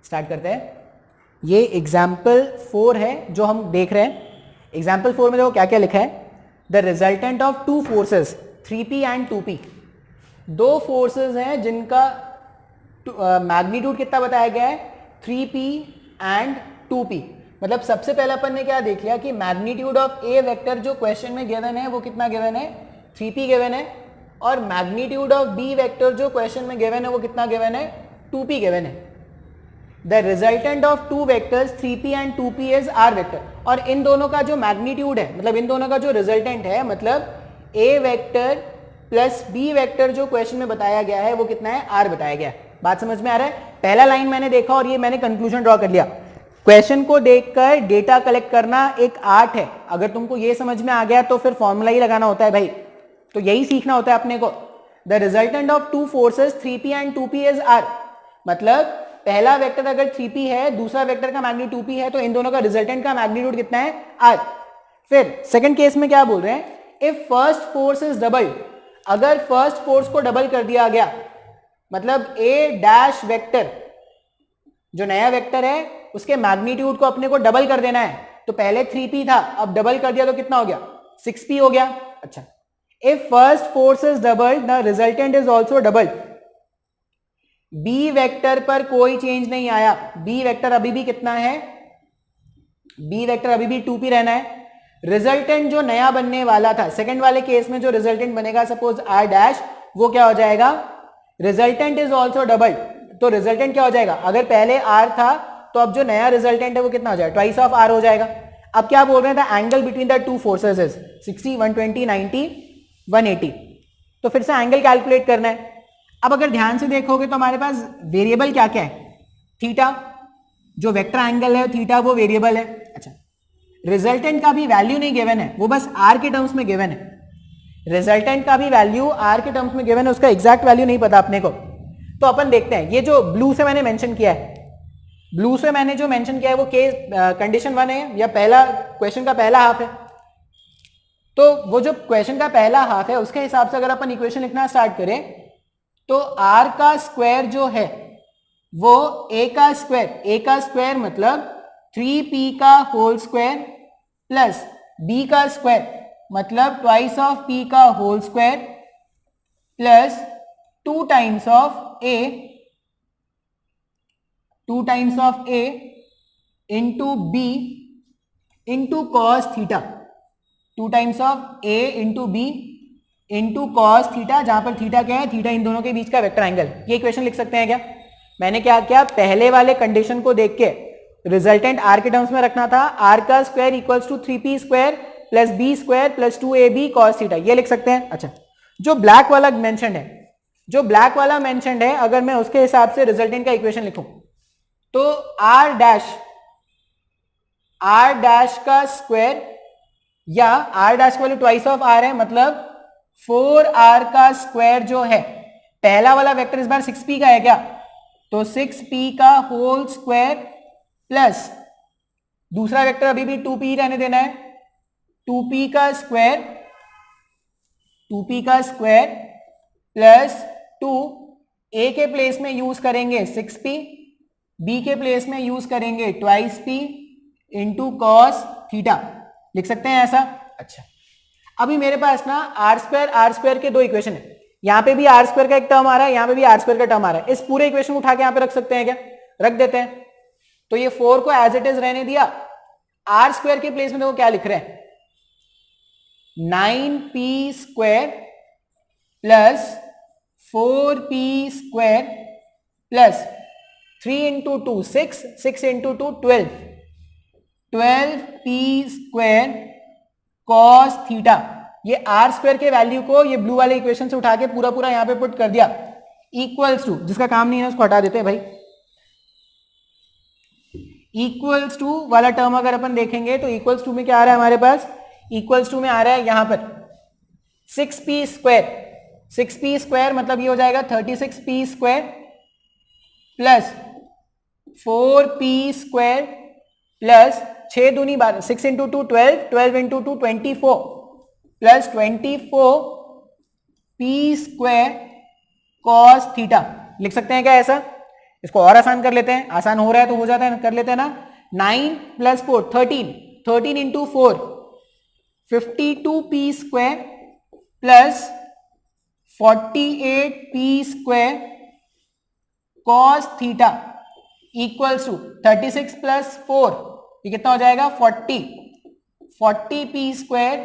Start करते हैं। ये एग्जाम्पल 4 है जो हम देख रहे हैं। एग्जाम्पल 4 में देखो क्या क्या लिखा है। The resultant of two forces 3p and 2p, दो फोर्सेस हैं जिनका मैग्नीट्यूड कितना बताया गया है 3p एंड 2p। मतलब सबसे पहले अपन ने क्या देख लिया कि मैग्नीट्यूड ऑफ ए वेक्टर जो क्वेश्चन में गिवन है वो कितना गिवन है 3p गिवन है, और मैग्नीट्यूड ऑफ बी वेक्टर जो क्वेश्चन में गिवन है वो कितना गिवन है 2p गिवन है। The resultant of two vectors 3p and 2p is R vector, और इन दोनों का जो मैग्नीट्यूड है मतलब इन दोनों का जो रिजल्टेंट है मतलब ए वेक्टर प्लस बी वेक्टर जो क्वेश्चन में बताया गया है वो कितना है आर बताया गया है। बात समझ में आ रहा है। पहला लाइन मैंने देखा और ये मैंने कंक्लूजन ड्रॉ कर लिया। क्वेश्चन को देखकर डेटा कलेक्ट करना एक आर्ट है। अगर तुमको ये समझ में आ गया तो फिर फॉर्मूला ही लगाना होता है भाई, तो यही सीखना होता है अपने को। The resultant of two forces 3p and 2p is R, मतलब पहला वेक्टर अगर 3p है दूसरा वेक्टर का मैग्नीट्यूड 2p है तो इन दोनों का रिजल्टेंट का मैग्नीट्यूड कितना है r। फिर सेकंड केस में क्या बोल रहे हैं, if first force is double, अगर फर्स्ट फोर्स को डबल कर दिया गया मतलब a डैश वेक्टर जो नया वेक्टर है उसके मैग्नीट्यूड को अपने को डबल कर देना है। तो पहले 3p था, अब डबल कर दिया तो कितना हो गया 6p हो गया। अच्छा, if first force is double the resultant is also double. B vector पर कोई चेंज नहीं आया, बी वेक्टर अभी भी कितना है, बी वेक्टर अभी भी 2p रहना है। रिजल्टेंट जो नया बनने वाला था सेकंड वाले केस में जो रिजल्टेंट बनेगा सपोज r डैश, वो क्या हो जाएगा रिजल्टेंट इज ऑल्सो डबल। तो रिजल्टेंट क्या हो जाएगा, अगर पहले r था तो अब जो नया रिजल्टेंट है वो कितना हो जाएगा ट्वाइस ऑफ r हो जाएगा। अब क्या बोल रहे हैं, the angle between the two forces is 60, 120, 90, 180। तो फिर से एंगल कैलकुलेट करना है। अब अगर ध्यान से देखोगे तो हमारे पास वेरिएबल क्या क्या है, थीटा, जो वेक्टर एंगल है थीटा वो वेरिएबल है। अच्छा, रिजल्टेंट का भी वैल्यू नहीं गिवन है, वो बस r के टर्म्स में गिवन है। रिजल्टेंट का भी वैल्यू r के टर्म्स में गिवन है, उसका एग्जैक्ट वैल्यू नहीं पता अपने को। तो अपन देखते हैं, ये जो ब्लू से मैंने मेंशन किया है, ब्लू से मैंने जो मेंशन किया है वो केस कंडीशन 1 है या पहला क्वेश्चन का पहला हाफ है। तो वो जो क्वेश्चन का पहला हाफ है उसके हिसाब से अगर अपन इक्वेशन लिखना स्टार्ट करें तो r का स्क्वायर जो है वो a का स्क्वायर मतलब 3p का होल स्क्वायर प्लस b का स्क्वायर मतलब ट्वाइस ऑफ p का whole square plus 2 times of a into b into cos theta, 2 times of a into b into cos theta, जहां पर थीटा क्या है, थीटा इन दोनों के बीच का वेक्टर एंगल। ये इक्वेशन लिख सकते हैं क्या। मैंने क्या किया, पहले वाले कंडीशन को देख के रिजल्टेंट r के टर्म्स में रखना था, r का square equals to 3p square plus b square plus 2ab cos theta, ये लिख सकते हैं। अच्छा, जो ब्लैक वाला मेंशन्ड है अगर मैं उसके हिसाब से रिजल्टेंट का इक्वेशन लिखूं तो r डैश का स्क्वायर या r डैश का वैल्यू ट्वाइस ऑफ r है, मतलब 4r का स्क्वायर जो है, पहला वाला वेक्टर इस बार 6p का है क्या, तो 6p का होल स्क्वायर प्लस दूसरा वेक्टर अभी भी 2p रहने देना है, 2p का स्क्वायर प्लस 2, a के प्लेस में यूज करेंगे 6p, b के प्लेस में यूज करेंगे twice p into cos theta, लिख सकते हैं ऐसा। अच्छा, अभी मेरे पास ना आर स्क्वायर के दो इक्वेशन है, यहां पे भी आर स्क्वायर का एक टर्म आ रहा है, यहां पे भी आर स्क्वायर का टर्म आ रहा है। इस पूरे इक्वेशन को उठा के यहां पे रख सकते हैं क्या, रख देते हैं। तो ये 4 को एज इट इज रहने दिया, आर स्क्वायर के प्लेस में देखो क्या लिख रहे हैं, 9p square plus 4p square plus 3 into 2 6 into 2 12p square cos theta. ये आर स्क्वायर के वैल्यू को ये ब्लू वाले इक्वेशन से उठा के पूरा यहां पे पुट कर दिया, इक्वल्स टू, जिसका काम नहीं है उसको हटा देते हैं भाई, इक्वल्स टू वाला टर्म अगर अपन देखेंगे तो इक्वल्स टू में क्या आ रहा है हमारे पास, इक्वल्स टू में आ रहा है यहां पर 6p स्क्वायर मतलब ये हो जाएगा 36p square plus 4p square plus 6 दूनी 12, 6 into 2 12 into 2 24 plus 24p square cos theta, लिख सकते हैं क्या ऐसा। इसको और आसान कर लेते हैं, आसान हो रहा है तो हो जाता है, कर लेते हैं ना। 9 + 4 13, 13 into 4 52p square plus 48p square cos theta equals to 36 + 4, ये कितना हो जाएगा 40p square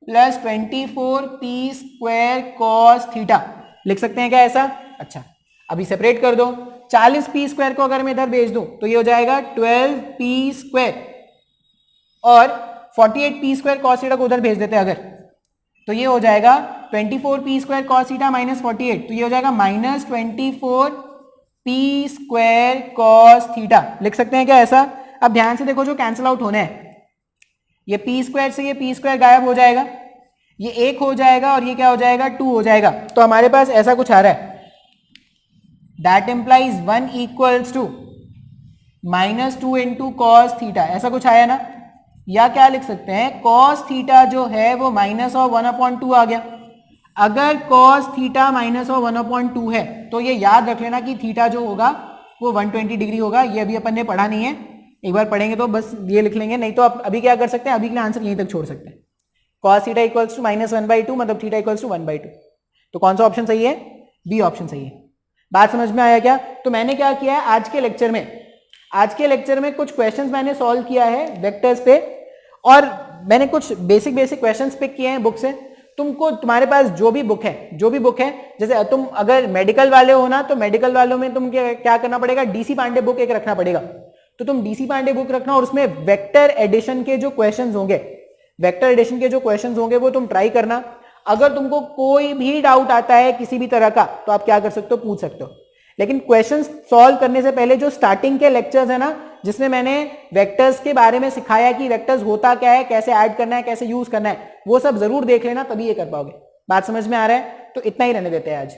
plus 24p square cos theta. लिख सकते हैं क्या ऐसा? अच्छा, अभी सेपरेट कर दो। 40p स्क्वायर को अगर मैं इधर भेज दूं तो ये हो जाएगा 12p स्क्वायर, और 48p स्क्वायर कॉस थीटा को उधर भेज देते हैं अगर, तो ये हो जाएगा 24p square cos theta minus 48, तो ये हो जाएगा -24p स्क्वायर कॉस थीटा। लिख सकते हैं क्या ऐसा? अब ध्यान से देखो, जो कैंसिल आउट होना है, ये p स्क्वायर से ये p स्क्वायर गायब हो जाएगा, ये 1 हो जाएगा और ये क्या हो जाएगा 2 हो जाएगा। तो हमारे पास ऐसा कुछ आ रहा है, that implies 1 equals to -2 into cos theta, ऐसा कुछ आया ना। या क्या लिख सकते हैं, कॉस थीटा जो है वो -1/2 आ गया। अगर कॉस थीटा -1/2 है तो ये याद रख लेना कि थीटा जो होगा वो 120 डिग्री होगा। ये अभी अपन ने पढ़ा नहीं है, एक बार पढ़ेंगे तो बस ये लिख लेंगे, नहीं तो आप अभी क्या कर सकते हैं, अभी के लिए आंसर यहीं तक छोड़ सकते हैं। cos थीटा इक्वल्स टू -1/2, मतलब थीटा इक्वल्स टू 1/2। तो कौन सा ऑप्शन सही है? बी ऑप्शन सही है। बात समझ में आया क्या? तो मैंने क्या किया है आज के लेक्चर में कुछ क्वेश्चंस मैंने सॉल्व किया है वेक्टर्स पे, और मैंने कुछ बेसिक क्वेश्चंस पिक किए हैं बुक से। तुम्हारे पास जो भी बुक है, जैसे तुम अगर मेडिकल वाले हो ना, तो मेडिकल वालों में तुम क्या करना पड़ेगा, डीसी पांडे बुक एक रखना पड़ेगा। तो तुम डीसी पांडे बुक रखना, और उसमें वेक्टर एडिशन के जो क्वेश्चंस होंगे वो तुम ट्राई करना। अगर तुमको कोई भी डाउट आता है किसी भी तरह का, तो आप क्या कर सकते हो, पूछ सकते हो। लेकिन क्वेश्चंस सॉल्व करने से पहले जो स्टार्टिंग के लेक्चर्स है ना, जिसमें मैंने वेक्टर्स के बारे में सिखाया कि वेक्टर्स होता क्या है, कैसे ऐड करना है, कैसे यूज करना है, वो सब जरूर देख लेना, तभी ये कर पाओगे। बात समझ में आ रहा है? तो इतना ही रहने देते हैं आज।